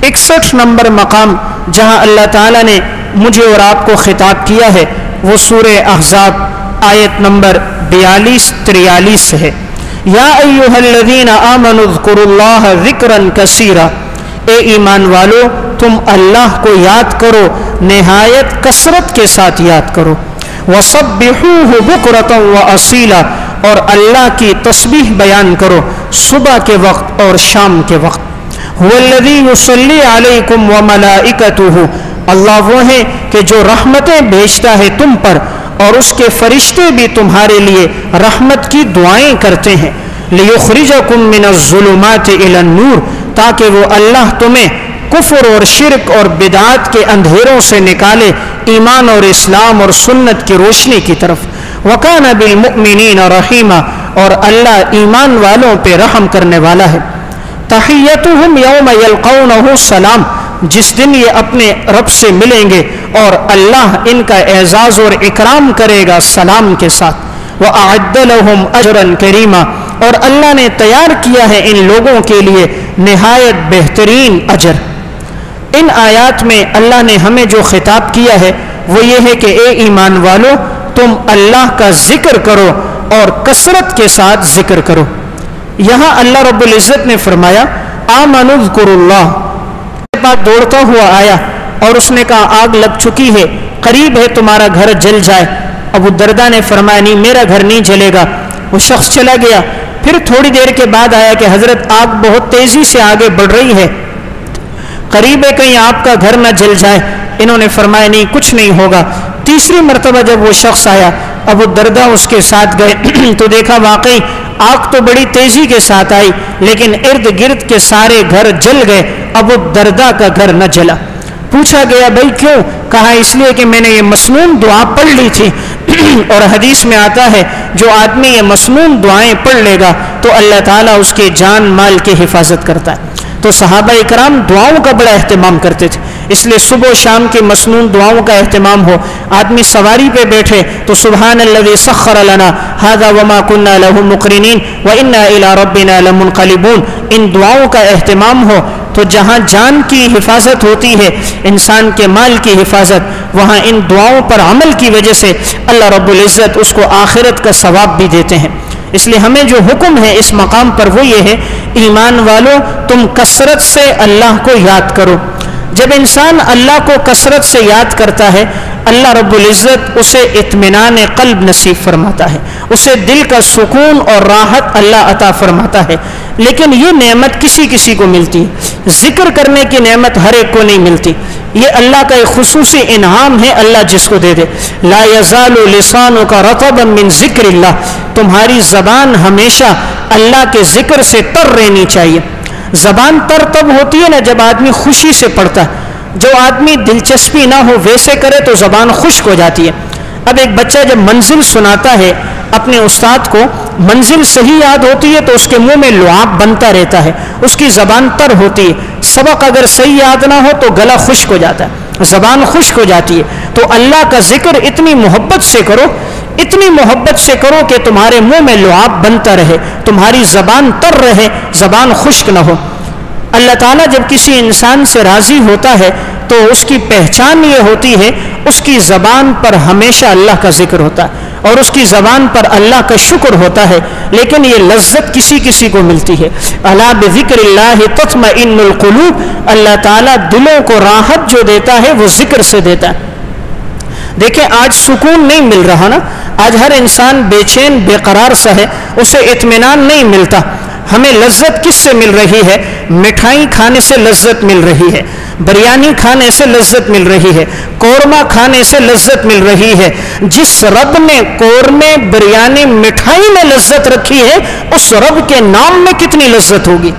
61 number مقام جہاں اللہ تعالیٰ نے مجھے اور آپ کو خطاب کیا ہے وہ سورہ احزاب آیت نمبر 42-43 ہے۔ یا ایھا الذین آمنوا اذکروا اللہ ذکرا کثیرا، اے ایمان والو تم اللہ کو یاد کرو، نہایت کثرت کے ساتھ یاد کرو۔ وسبحوہ بکرۃ واصیلا، اور اللہ کی تسبیح بیان کرو صبح کے وقت اور شام کے وقت۔ هو الذی یصلی علیکم وملائکتہ، اللہ وہ ہے کہ جو رحمتیں بھیجتا ہے تم پر اور اس کے فرشتے بھی تمہارے لیے رحمت کی دعائیں کرتے ہیں۔ لیخرجکم من الظلمات الی النور، تاکہ وہ اللہ تمہیں کفر اور شرک اور بدعات کے اندھیروں سے نکالے ایمان اور اسلام اور سنت کی روشنی کی طرف۔ وکان بالمؤمنین رحیما، اور اللہ ایمان والوں پہ رحم کرنے والا ہے۔ تحیتہم یوم یلقونہ سلام، جس دن یہ اپنے رب سے ملیں گے اور اللہ ان کا اعزاز اور اکرام کرے گا سلام کے ساتھ۔ وَأَعَدَّ لَهُمْ أَجْرًا كَرِيمًا، اور اللہ نے تیار کیا ہے ان لوگوں کے لیے نہایت بہترین اجر۔ ان آیات میں اللہ نے ہمیں جو خطاب کیا ہے وہ یہ ہے کہ اے ایمان والو تم اللہ کا ذکر کرو اور کثرت کے ساتھ ذکر کرو۔ یہاں اللہ رب العزت نے فرمایا آمنوا اذکروا اللہ، بعد دوڑتا ہوا آیا اور اس نے کہا آگ لگ چکی ہے، قریب ہے تمہارا گھر جل جائے۔ ابو الدرداء نے فرمایا نہیں میرا گھر نہیں جلے گا۔ وہ شخص چلا گیا، پھر تھوڑی دیر کے بعد آیا کہ حضرت آگ بہت تیزی سے آگے بڑھ رہی ہے، قریب ہے کہیں آپ کا گھر نہ جل جائے۔ انہوں نے فرمایا نہیں کچھ نہیں ہوگا۔ تیسری مرتبہ جب وہ شخص آیا ابو الدرداء اس کے ساتھ گئے تو دیکھا واقعی آگ تو بڑی تیزی کے ساتھ آئی لیکن ارد گرد کے سارے گھر جل گئے، ابو الدرداء کا گھر نہ جلا۔ پوچھا گیا بھائی کیوں؟ کہا اس لیے کہ میں نے یہ مسنون دعا پڑھ لی تھی اور حدیث میں آتا ہے جو آدمی یہ مسنون دعائیں پڑھ لے گا تو اللہ تعالیٰ اس کے جان مال کی حفاظت کرتا ہے۔ تو صحابہ اکرام دعاؤں کا بڑا اہتمام کرتے تھے، اس لیے صبح و شام کی مسنون دعاؤں کا اہتمام ہو۔ آدمی سواری پہ بیٹھے تو سبحان الذی سخر لنا ھذا وما كنا له مقرنین وانا الی ربنا لمنقلبون، ان دعاؤں کا اہتمام ہو تو جہاں جان کی حفاظت ہوتی ہے، انسان کے مال کی حفاظت، وہاں ان دعاؤں پر عمل کی وجہ سے اللہ رب العزت اس کو آخرت کا ثواب بھی دیتے ہیں۔ اس لیے ہمیں جو حکم ہے اس مقام پر وہ یہ ہے ایمان والو تم کثرت سے اللہ کو یاد کرو۔ جب انسان اللہ کو کثرت سے یاد کرتا ہے اللہ رب العزت اسے اطمینان قلب نصیب فرماتا ہے، اسے دل کا سکون اور راحت اللہ عطا فرماتا ہے۔ لیکن یہ نعمت کسی کسی کو ملتی ہے، ذکر کرنے کی نعمت ہر ایک کو نہیں ملتی، یہ اللہ کا ایک خصوصی انعام ہے، اللہ جس کو دے دے۔ لا یزال لسانک رطبا من ذکر اللہ، تمہاری زبان ہمیشہ اللہ کے ذکر سے تر رہنی چاہیے۔ زبان تر تب ہوتی ہے نا جب آدمی خوشی سے پڑھتا ہے، جو آدمی دلچسپی نہ ہو ویسے کرے تو زبان خشک ہو جاتی ہے۔ اب ایک بچہ جب منزل سناتا ہے اپنے استاد کو، منزل صحیح یاد ہوتی ہے تو اس کے منہ میں لعاب بنتا رہتا ہے، اس کی زبان تر ہوتی ہے۔ سبق اگر صحیح یاد نہ ہو تو گلا خشک ہو جاتا ہے، زبان خشک ہو جاتی ہے۔ تو اللہ کا ذکر اتنی محبت سے کرو، اتنی محبت سے کرو کہ تمہارے منہ میں لعاب بنتا رہے، تمہاری زبان تر رہے، زبان خشک نہ ہو۔ اللہ تعالیٰ جب کسی انسان سے راضی ہوتا ہے تو اس کی پہچان یہ ہوتی ہے اس کی زبان پر ہمیشہ اللہ کا ذکر ہوتا ہے اور اس کی زبان پر اللہ کا شکر ہوتا ہے۔ لیکن یہ لذت کسی کسی کو ملتی ہے۔ الا بذکر اللہ تطمئن القلوب، اللہ تعالیٰ دلوں کو راحت جو دیتا ہے وہ ذکر سے دیتا ہے۔ دیکھیں آج سکون نہیں مل رہا نا، آج ہر انسان بے چین بے قرار سا ہے، اسے اطمینان نہیں ملتا۔ ہمیں لذت کس سے مل رہی ہے؟ مٹھائی کھانے سے لذت مل رہی ہے، بریانی کھانے سے لذت مل رہی ہے، قورمہ کھانے سے لذت مل رہی ہے۔ جس رب نے قورمے بریانی مٹھائی میں لذت رکھی ہے اس رب کے نام میں کتنی لذت ہوگی؟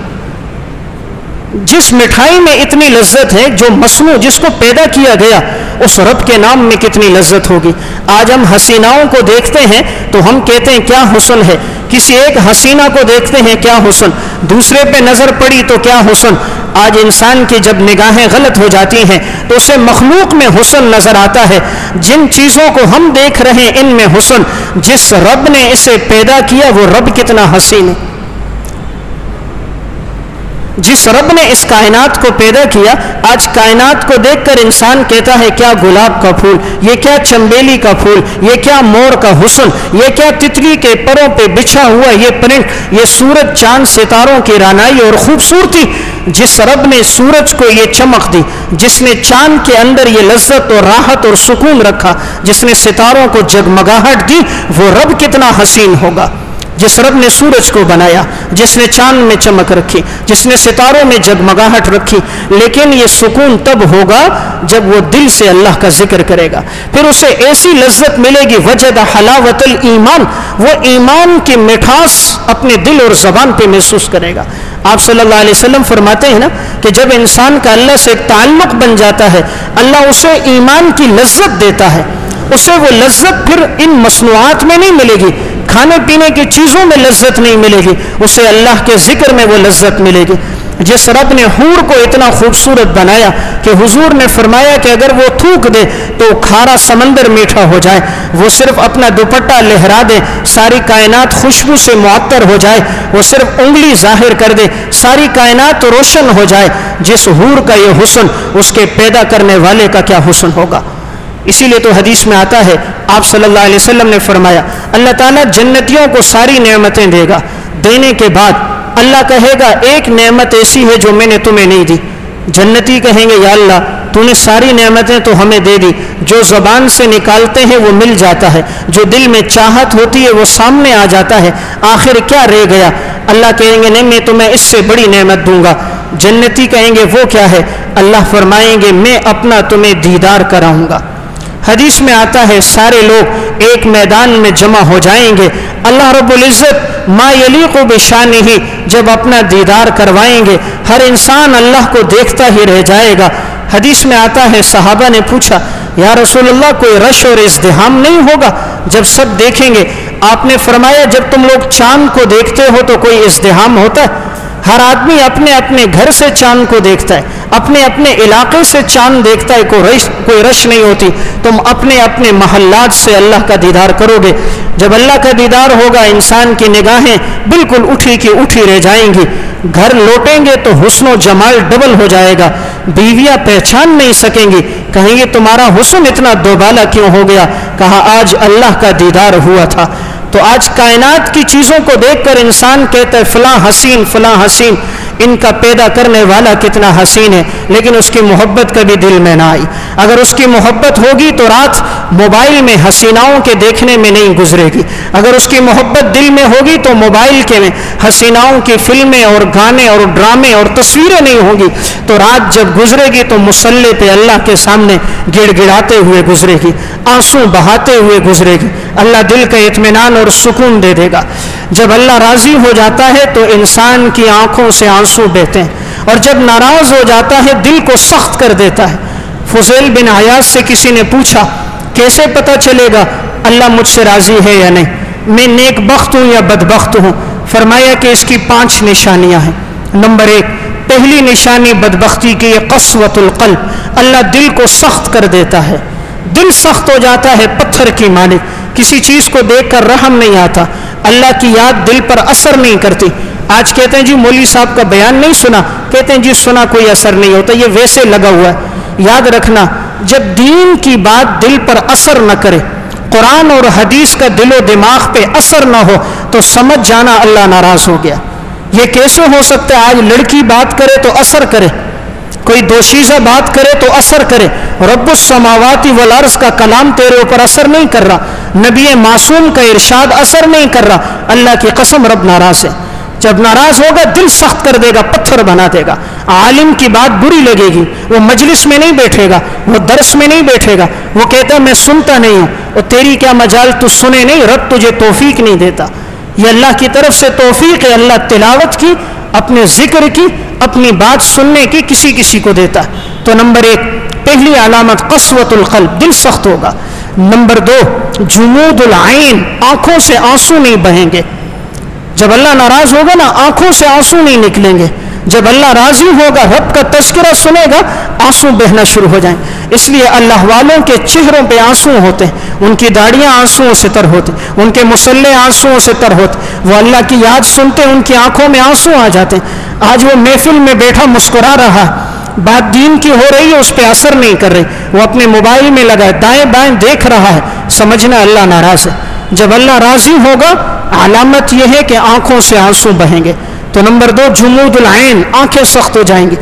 جس مٹھائی میں اتنی لذت ہے، جو مصنوع جس کو پیدا کیا گیا اس رب کے نام میں کتنی لذت ہوگی۔ آج ہم حسیناؤں کو دیکھتے ہیں تو ہم کہتے ہیں کیا حسن ہے، کسی ایک حسینہ کو دیکھتے ہیں کیا حسن، دوسرے پہ نظر پڑی تو کیا حسن۔ آج انسان کی جب نگاہیں غلط ہو جاتی ہیں تو اسے مخلوق میں حسن نظر آتا ہے۔ جن چیزوں کو ہم دیکھ رہے ہیں ان میں حسن، جس رب نے اسے پیدا کیا وہ رب کتنا حسین ہے۔ جس رب نے اس کائنات کو پیدا کیا، آج کائنات کو دیکھ کر انسان کہتا ہے کیا گلاب کا پھول، یہ کیا چنبیلی کا پھول، یہ کیا مور کا حسن، یہ کیا تتلی کے پروں پہ بچھا ہوا یہ پرنٹ، یہ سورج چاند ستاروں کی رانائی اور خوبصورتی۔ جس رب نے سورج کو یہ چمک دی، جس نے چاند کے اندر یہ لذت اور راحت اور سکون رکھا، جس نے ستاروں کو جگمگاہٹ دی، وہ رب کتنا حسین ہوگا۔ جس رب نے سورج کو بنایا، جس نے چاند میں چمک رکھی، جس نے ستاروں میں جگمگاہٹ رکھی، لیکن یہ سکون تب ہوگا جب وہ دل سے اللہ کا ذکر کرے گا، پھر اسے ایسی لذت ملے گی، وجد حلاوت الایمان، وہ ایمان کی مٹھاس اپنے دل اور زبان پہ محسوس کرے گا۔ آپ صلی اللہ علیہ وسلم فرماتے ہیں نا کہ جب انسان کا اللہ سے ایک تعلق بن جاتا ہے، اللہ اسے ایمان کی لذت دیتا ہے، اسے وہ لذت پھر ان مصنوعات میں نہیں ملے گی، کھانے پینے کی چیزوں میں لذت نہیں ملے گی، اسے اللہ کے ذکر میں وہ لذت ملے گی۔ جس رب نے حور کو اتنا خوبصورت بنایا کہ حضور نے فرمایا کہ اگر وہ تھوک دے تو کھارا سمندر میٹھا ہو جائے، وہ صرف اپنا دوپٹہ لہرا دے ساری کائنات خوشبو سے معطر ہو جائے، وہ صرف انگلی ظاہر کر دے ساری کائنات روشن ہو جائے، جس حور کا یہ حسن، اس کے پیدا کرنے والے کا کیا حسن ہوگا۔ اسی لیے تو حدیث میں آتا ہے، آپ صلی اللہ علیہ وسلم نے فرمایا اللہ تعالیٰ جنتیوں کو ساری نعمتیں دے گا، دینے کے بعد اللہ کہے گا ایک نعمت ایسی ہے جو میں نے تمہیں نہیں دی۔ جنتی کہیں گے یا اللہ تو نے ساری نعمتیں تو ہمیں دے دی، جو زبان سے نکالتے ہیں وہ مل جاتا ہے، جو دل میں چاہت ہوتی ہے وہ سامنے آ جاتا ہے، آخر کیا رہ گیا؟ اللہ کہیں گے نہیں میں تمہیں اس سے بڑی نعمت دوں گا۔ جنتی کہیں گے وہ کیا ہے؟ اللہ فرمائیں گے میں اپنا تمہیں دیدار کراؤں گا۔ حدیث میں آتا ہے سارے لوگ ایک میدان میں جمع ہو جائیں گے، اللہ رب العزت ما یلیق بشانہ جب اپنا دیدار کروائیں گے، ہر انسان اللہ کو دیکھتا ہی رہ جائے گا۔ حدیث میں آتا ہے صحابہ نے پوچھا یا رسول اللہ کوئی رش اور ازدحام نہیں ہوگا جب سب دیکھیں گے؟ آپ نے فرمایا جب تم لوگ چاند کو دیکھتے ہو تو کوئی ازدحام ہوتا ہے؟ ہر آدمی اپنے اپنے گھر سے چاند کو دیکھتا ہے، اپنے اپنے علاقے سے چاند دیکھتا ہے، کوئی رش نہیں ہوتی۔ تم اپنے اپنے محلات سے اللہ کا دیدار کرو گے، جب اللہ کا دیدار ہوگا انسان کی نگاہیں بالکل اٹھی کی اٹھی رہ جائیں گی، گھر لوٹیں گے تو حسن و جمال ڈبل ہو جائے گا، بیویاں پہچان نہیں سکیں گی، کہیں گے تمہارا حسن اتنا دوبالا کیوں ہو گیا؟ کہا آج اللہ کا دیدار ہوا تھا۔ تو آج کائنات کی چیزوں کو دیکھ کر انسان کہتا ہے فلاں حسین فلاں حسین، ان کا پیدا کرنے والا کتنا حسین ہے، لیکن اس کی محبت کبھی دل میں نہ آئی۔ اگر اس کی محبت ہوگی تو رات موبائل میں حسیناؤں کے دیکھنے میں نہیں گزرے گی، اگر اس کی محبت دل میں ہوگی تو موبائل کے میں حسیناؤں کی فلمیں اور گانے اور ڈرامے اور تصویریں نہیں ہوں گی، تو رات جب گزرے گی تو مصلی پہ اللہ کے سامنے گڑ گڑاتے ہوئے گزرے گی، آنسو بہاتے ہوئے گزرے گی۔ اللہ دل کا اطمینان اور سکون دے دے گا۔ جب اللہ راضی ہو جاتا ہے تو انسان کی آنکھوں سے آنسو بہتے ہیں، اور جب ناراض ہو جاتا ہے دل کو سخت کر دیتا ہے۔ فضیل بن عیاض سے کسی نے پوچھا کیسے پتہ چلے گا اللہ مجھ سے راضی ہے یا نہیں، میں نیک بخت ہوں یا بدبخت ہوں؟ فرمایا کہ اس کی 5 نشانیاں ہیں۔ نمبر 1، پہلی نشانی بدبختی کی یہ قسوۃ القلب، اللہ دل کو سخت کر دیتا ہے، دل سخت ہو جاتا ہے پتھر کی مانند، کسی چیز کو دیکھ کر رحم نہیں آتا، اللہ کی یاد دل پر اثر نہیں کرتی۔ آج کہتے ہیں جی مولوی صاحب کا بیان نہیں سنا، کہتے ہیں جی سنا کوئی اثر نہیں ہوتا، یہ ویسے لگا ہوا ہے۔ یاد رکھنا جب دین کی بات دل پر اثر نہ کرے، قرآن اور حدیث کا دل و دماغ پہ اثر نہ ہو تو سمجھ جانا اللہ ناراض ہو گیا۔ یہ کیسے ہو سکتا ہے آج لڑکی بات کرے تو اثر کرے، کوئی دوشیزہ بات کرے تو اثر کرے، رب السماوات والارض کا کلام تیرے اوپر اثر نہیں کر رہا، نبی معصوم کا ارشاد اثر نہیں کر رہا، اللہ کی قسم رب ناراض ہے۔ جب ناراض ہوگا دل سخت کر دے گا، پتھر بنا دے گا، عالم کی بات بری لگے گی، وہ مجلس میں نہیں بیٹھے گا، وہ درس میں نہیں بیٹھے گا، وہ کہتا ہے میں سنتا نہیں ہوں، اور تیری کیا مجال تو سنے نہیں، رب تجھے توفیق نہیں دیتا۔ یہ اللہ کی طرف سے توفیق ہے، اللہ تلاوت کی، اپنے ذکر کی، اپنی بات سننے کی کسی کسی کو دیتا ہے۔ تو نمبر 1 پہلی علامت قسوۃ القلب، دل سخت ہوگا۔ نمبر 2 جمود العین، آنکھوں سے آنسو نہیں بہیں گے۔ جب اللہ ناراض ہوگا نا آنکھوں سے آنسو نہیں نکلیں گے، جب اللہ راضی ہوگا، رب کا تذکرہ سنے گا، آنسو بہنا شروع ہو جائیں۔ اس لیے اللہ والوں کے چہروں پہ آنسو ہوتے ہیں، ان کی داڑیاں آنسوؤں سے تر ہوتی، ان کے مسلح آنسوؤں سے تر ہوتے، وہ اللہ کی یاد سنتے ان کی آنکھوں میں آنسو آ جاتے ہیں۔ آج وہ محفل میں بیٹھا مسکرا رہا، بات دین کی ہو رہی ہے، اس پہ اثر نہیں کر رہی، وہ اپنے موبائل میں لگا ہے، دائیں بائیں دیکھ رہا ہے، سمجھنا اللہ ناراض ہے۔ جب اللہ راضی ہوگا، علامت یہ ہے کہ آنکھوں سے آنسو بہیں گے۔ تو نمبر 2 جمود العین، آنکھیں سخت ہو جائیں گی۔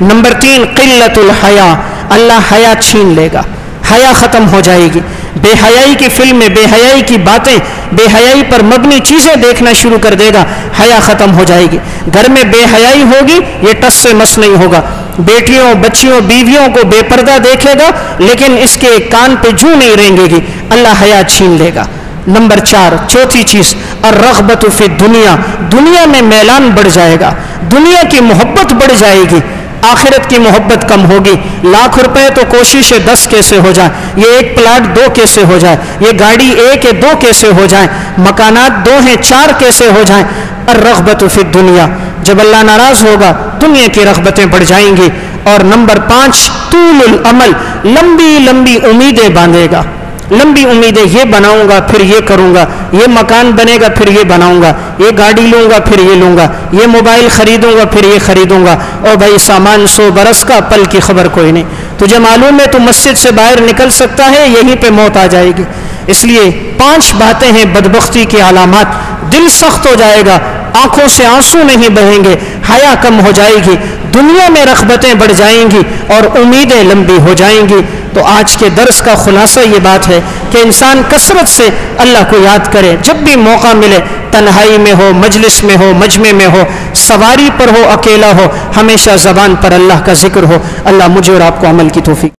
نمبر 3 قلت الحیا، اللہ حیا چھین لے گا، حیا ختم ہو جائے گی۔ بے حیائی کی فلمیں، بے حیائی کی باتیں، بے حیائی پر مبنی چیزیں دیکھنا شروع کر دے گا، حیا ختم ہو جائے گی۔ گھر میں بے حیائی ہوگی، یہ ٹس سے مس نہیں ہوگا۔ بیٹیوں، بچیوں، بیویوں کو بے پردہ دیکھے گا، لیکن اس کے کان پہ جوں نہیں رینگے گی، اللہ حیا چھین لے گا۔ نمبر 4 چوتھی چیز الرغبت فی الدنیا، دنیا میں میلان بڑھ جائے گا، دنیا کی محبت بڑھ جائے گی، آخرت کی محبت کم ہوگی۔ لاکھ روپے تو کوشش ہے 10 کیسے ہو جائیں، یہ ایک پلاٹ 2 کیسے ہو جائے، یہ گاڑی 1 ہے 2 کیسے ہو جائیں، مکانات 2 ہیں 4 کیسے ہو جائیں۔ الرغبت فی الدنیا، جب اللہ ناراض ہوگا دنیا کی رغبتیں بڑھ جائیں گی۔ اور نمبر 5 طول العمل، لمبی لمبی امیدیں باندھے گا، لمبی امیدیں، یہ بناؤں گا پھر یہ کروں گا، یہ مکان بنے گا پھر یہ بناؤں گا، یہ گاڑی لوں گا پھر یہ لوں گا، یہ موبائل خریدوں گا پھر یہ خریدوں گا۔ اور بھائی سامان 100 برس کا، پل کی خبر کوئی نہیں، تجھے معلوم ہے تو مسجد سے باہر نکل سکتا ہے، یہیں پہ موت آ جائے گی۔ اس لیے 5 باتیں ہیں بدبختی کی علامات۔ دل سخت ہو جائے گا، آنکھوں سے آنسو نہیں بہیں گے، حیا کم ہو جائے گی، دنیا میں رغبتیں بڑھ جائیں گی اور امیدیں لمبی ہو جائیں گی۔ تو آج کے درس کا خلاصہ یہ بات ہے کہ انسان کثرت سے اللہ کو یاد کرے، جب بھی موقع ملے، تنہائی میں ہو، مجلس میں ہو، مجمع میں ہو، سواری پر ہو، اکیلا ہو، ہمیشہ زبان پر اللہ کا ذکر ہو۔ اللہ مجھے اور آپ کو عمل کی توفیق